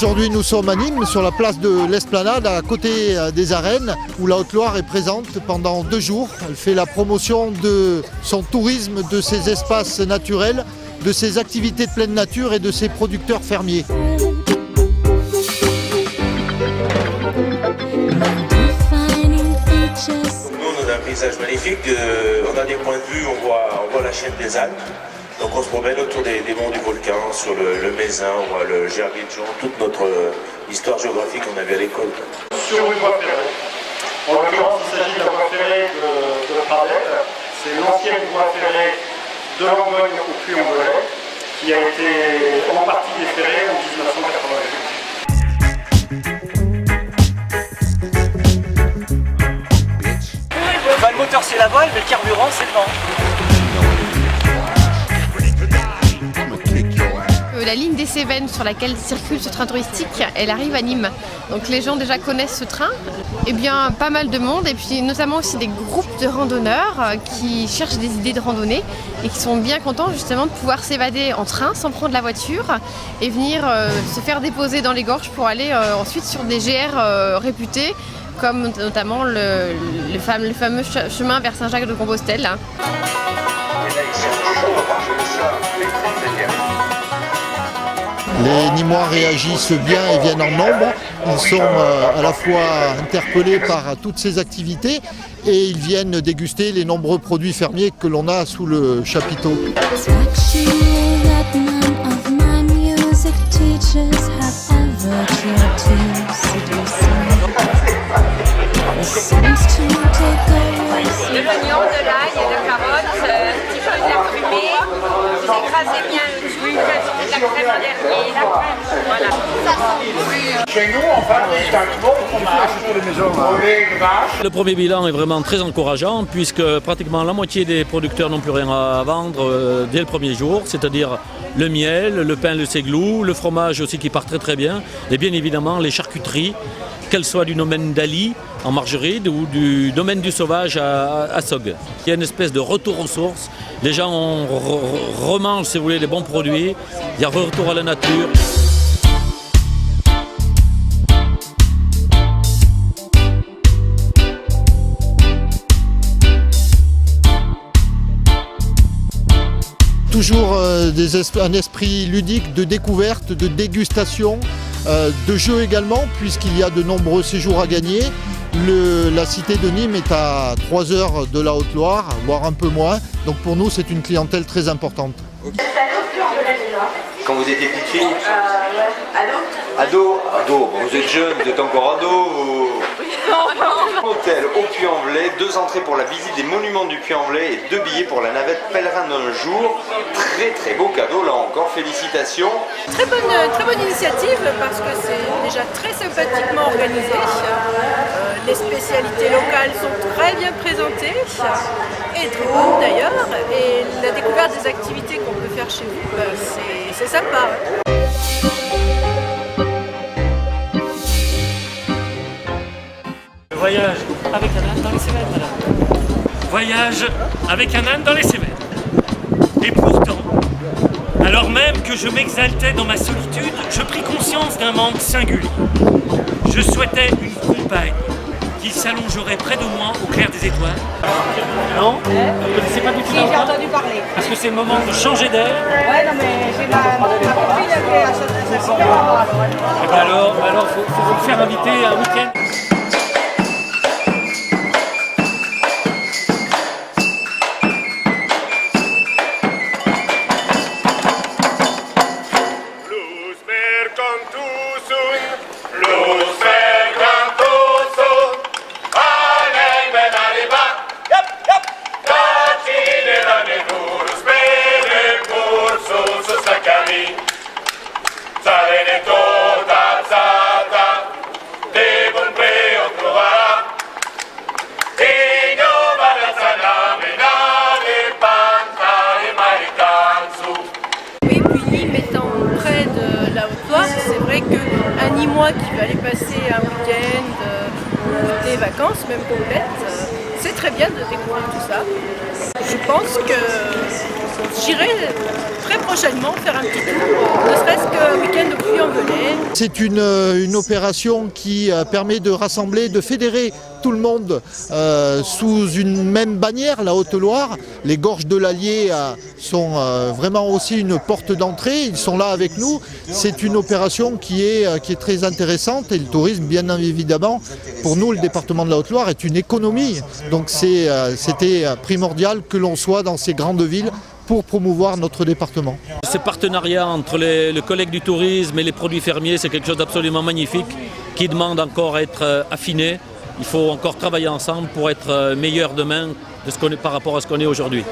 Aujourd'hui, nous sommes à Nîmes, sur la place de l'Esplanade, à côté des arènes, où la Haute-Loire est présente pendant 2 jours. Elle fait la promotion de son tourisme, de ses espaces naturels, de ses activités de pleine nature et de ses producteurs fermiers. On a un paysage magnifique, on a des points de vue, on voit la chaîne des Alpes. Donc on se promène autour des monts du volcan, sur le Mézin, on voit le Gerbier-de-Jean, toute notre histoire géographique qu'on a vu à l'école. Sur une voie ferrée. En l'occurrence, il s'agit de la voie ferrée de la Pradelle. C'est l'ancienne voie ferrée de Langogne au Puy-en-Velay, qui a été en partie déferrée en 1988. Le moteur c'est la voile, mais le carburant c'est le vent. La ligne des Cévennes sur laquelle circule ce train touristique, elle arrive à Nîmes. Donc les gens déjà connaissent ce train. Et bien pas mal de monde et puis notamment aussi des groupes de randonneurs qui cherchent des idées de randonnée et qui sont bien contents justement de pouvoir s'évader en train sans prendre la voiture et venir se faire déposer dans les gorges pour aller ensuite sur des GR réputés comme notamment le fameux chemin vers Saint-Jacques-de-Compostelle. Les Nîmois réagissent bien et viennent en nombre. Ils sont à la fois interpellés par toutes ces activités et ils viennent déguster les nombreux produits fermiers que l'on a sous le chapiteau. De l'oignon, de l'ail, de la carotte, un petit peu de la fumée, vous écrasez bien le tout, de la crème en dernier, la crème, voilà. Chez nous, on fabrique un bon fromage, au lait de vache. Le premier bilan est vraiment très encourageant puisque pratiquement la moitié des producteurs n'ont plus rien à vendre dès le premier jour, c'est-à-dire le miel, le pain, le séglou, le fromage aussi qui part très très bien et bien évidemment les charcuteries, qu'elles soient du domaine d'Ali en Margeride ou du domaine du sauvage à Sog. Il y a une espèce de retour aux sources, les gens remangent si vous voulez les bons produits, il y a retour à la nature. Toujours un esprit ludique de découverte, de dégustation, de jeu également, puisqu'il y a de nombreux séjours à gagner. La cité de Nîmes est à 3 heures de la Haute-Loire, voire un peu moins. Donc pour nous, c'est une clientèle très importante. Quand vous étiez petite fille Ado. Ado, vous êtes jeune, vous êtes encore ado. Hôtel au Puy-en-Velay, 2 entrées pour la visite des monuments du Puy-en-Velay et 2 billets pour la navette pèlerin d'un jour. Très très beau cadeau là encore, félicitations. Très bonne initiative parce que c'est déjà très sympathiquement organisé. Les spécialités locales sont très bien présentées et très bonnes d'ailleurs. Et la découverte des activités qu'on peut faire chez vous, c'est sympa. Voyage avec un âne dans les Cévennes, madame. Voyage avec un âne dans les Cévennes. Et pourtant, alors même que je m'exaltais dans ma solitude, je pris conscience d'un manque singulier. Je souhaitais une compagne qui s'allongerait près de moi au clair des étoiles. Non? Vous ne connaissez pas du tout? Si, j'ai entendu parler. Parce que c'est le moment de changer d'air. Ouais, non, mais j'ai ma copine qui est à sa Alors, faut vous faire inviter un week-end. Qui va aller passer un week-end ou des vacances même complètes, c'est très bien de découvrir tout ça. Je pense que j'irai très prochainement faire un petit tour, ne serait-ce qu'un week-end de Puy-en-Velay. C'est une opération qui permet de rassembler, de fédérer tout le monde sous une même bannière, la Haute-Loire. Les gorges de l'Allier sont vraiment aussi une porte d'entrée, ils sont là avec nous. C'est une opération qui est très intéressante et le tourisme, bien évidemment, pour nous, le département de la Haute-Loire est une économie. Donc c'était primordial que l'on soit dans ces grandes villes pour promouvoir notre département. Ce partenariat entre le collègue du tourisme et les produits fermiers, c'est quelque chose d'absolument magnifique qui demande encore à être affiné. Il faut encore travailler ensemble pour être meilleur demain par rapport à ce qu'on est aujourd'hui.